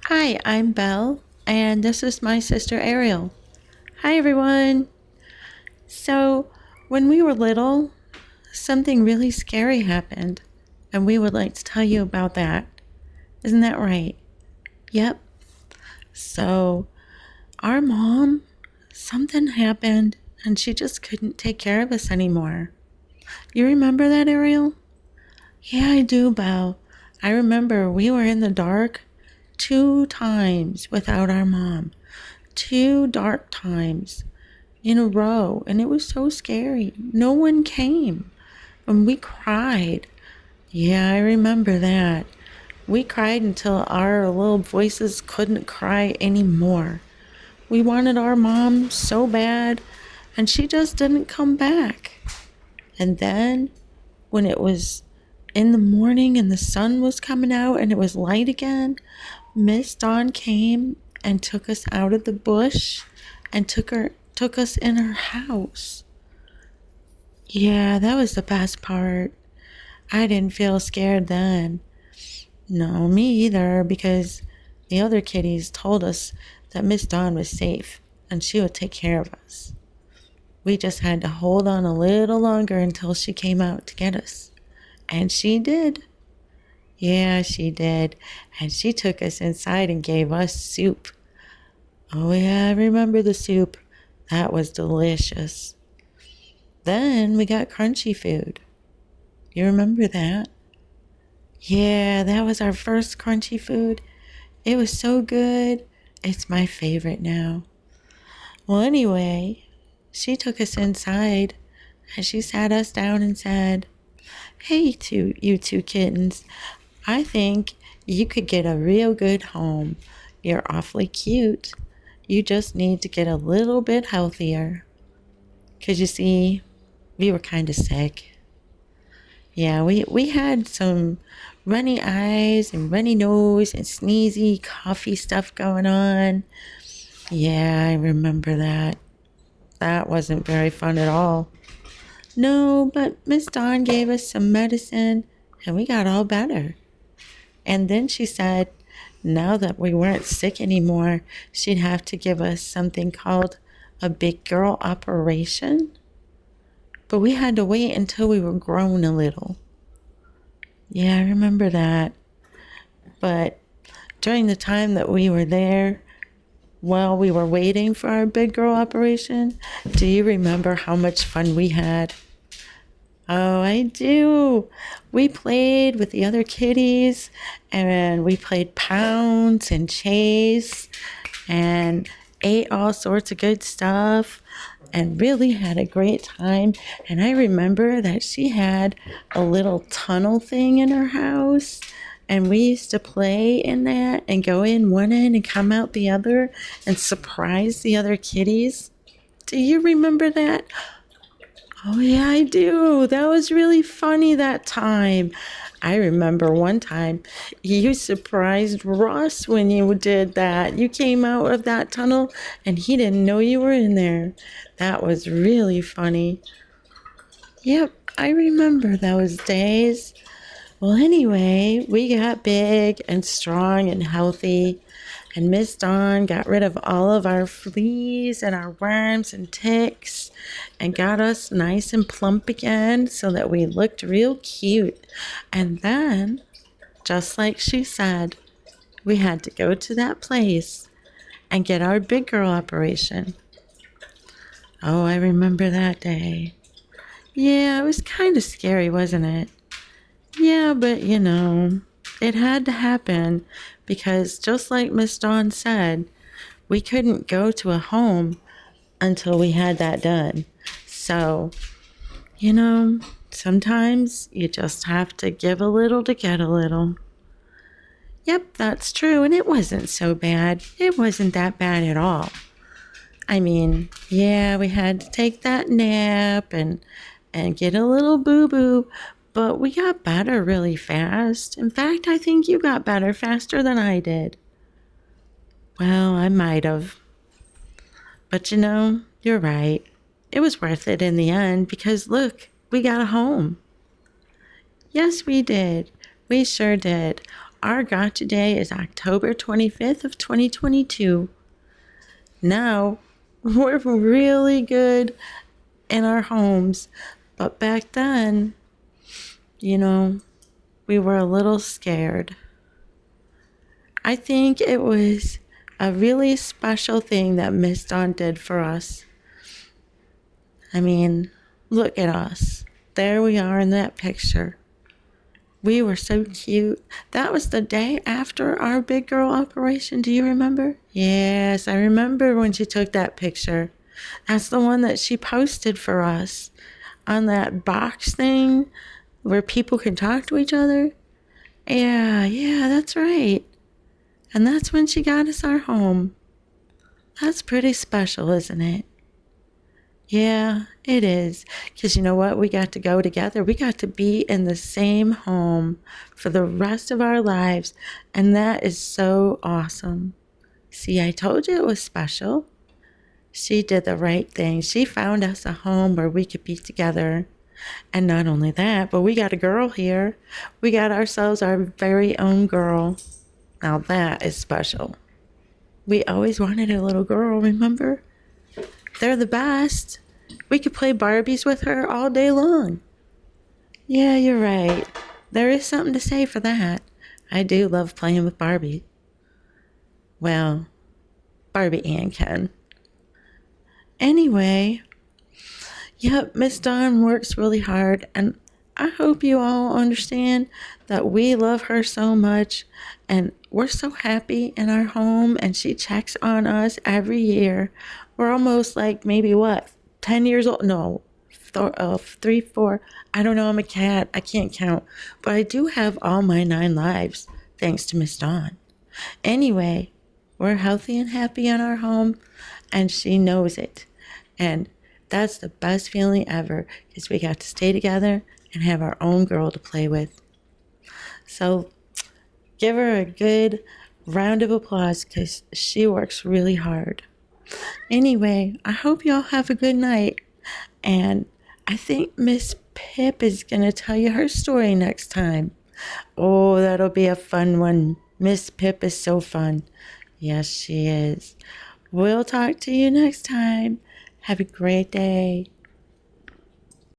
Hi, I'm Belle, and this is my sister Ariel. Hi, everyone. So, when we were little, something really scary happened, and we would like to tell you about that. Isn't that right? Yep. So, our mom, something happened, and she just couldn't take care of us anymore. You remember that, Ariel? Yeah, I do, Belle. I remember we were in the dark 2 times without our mom. 2 dark times in a row, and it was so scary. No one came, and we cried. Yeah, I remember that. We cried until our little voices couldn't cry anymore. We wanted our mom so bad, and she just didn't come back. And then, when it was in the morning and the sun was coming out and it was light again, Miss Dawn came and took us out of the bush and took us in her house. Yeah, that was the best part. I didn't feel scared then. No, me either, because the other kitties told us that Miss Dawn was safe and she would take care of us. We just had to hold on a little longer until she came out to get us. And she did. Yeah, she did. And she took us inside and gave us soup. Oh, yeah, I remember the soup. That was delicious. Then we got crunchy food. You remember that? Yeah, that was our first crunchy food. It was so good. It's my favorite now. Well, anyway, she took us inside and she sat us down and said, "Hey, you two kittens, I think you could get a real good home. You're awfully cute. You just need to get a little bit healthier." Because you see, we were kind of sick. Yeah, we had some runny eyes and runny nose and sneezy coughy stuff going on. Yeah, I remember that. That wasn't very fun at all. No, but Miss Dawn gave us some medicine and we got all better. And then she said, now that we weren't sick anymore, she'd have to give us something called a big girl operation. But we had to wait until we were grown a little. Yeah, I remember that. But during the time that we were there, while we were waiting for our big girl operation, do you remember how much fun we had? Oh, I do. We played with the other kitties and we played pounds and chase and ate all sorts of good stuff and really had a great time. And I remember that she had a little tunnel thing in her house. And we used to play in that and go in one end and come out the other and surprise the other kitties. Do you remember that? Oh, yeah, I do. That was really funny that time. I remember one time you surprised Ross when you did that. You came out of that tunnel and he didn't know you were in there. That was really funny. Yep, I remember those days. Well, anyway, we got big and strong and healthy, and Miss Dawn got rid of all of our fleas and our worms and ticks and got us nice and plump again so that we looked real cute. And then, just like she said, we had to go to that place and get our big girl operation. Oh, I remember that day. Yeah, it was kind of scary, wasn't it? Yeah, but it had to happen because just like Miss Dawn said, we couldn't go to a home until we had that done. So, sometimes you just have to give a little to get a little. Yep, that's true, and it wasn't so bad. It wasn't that bad at all. I mean, yeah, we had to take that nap and get a little boo-boo, but we got better really fast. In fact, I think you got better faster than I did. Well, I might have. But you're right. It was worth it in the end because look, we got a home. Yes, we did. We sure did. our gotcha day is October 25th of 2022. Now, we're really good in our homes. But back then, you know, we were a little scared. I think it was a really special thing that Miss Dawn did for us. I mean, look at us. There we are in that picture. We were so cute. That was the day after our big girl operation. Do you remember? Yes, I remember when she took that picture. That's the one that she posted for us on that box thing where people can talk to each other. Yeah, that's right. And that's when she got us our home. That's pretty special, isn't it? Yeah, it is. Because you know what? We got to go together. We got to be in the same home for the rest of our lives. And that is so awesome. See, I told you it was special. She did the right thing. She found us a home where we could be together. And not only that, but we got a girl here. We got ourselves our very own girl. Now that is special. We always wanted a little girl, remember? They're the best. We could play Barbies with her all day long. Yeah, you're right. There is something to say for that. I do love playing with Barbie. Well, Barbie and Ken. Anyway, yep, Miss Dawn works really hard, and I hope you all understand that we love her so much, and we're so happy in our home, and she checks on us every year. We're almost like maybe what, 10 years old? No, 3, 4. I don't know, I'm a cat. I can't count. But I do have all my 9 lives, thanks to Miss Dawn. Anyway, we're healthy and happy in our home, and she knows it. And that's the best feeling ever, because we got to stay together and have our own girl to play with. So give her a good round of applause, because she works really hard. Anyway, I hope y'all have a good night. And I think Miss Pip is going to tell you her story next time. Oh, that'll be a fun one. Miss Pip is so fun. Yes, she is. We'll talk to you next time. Have a great day.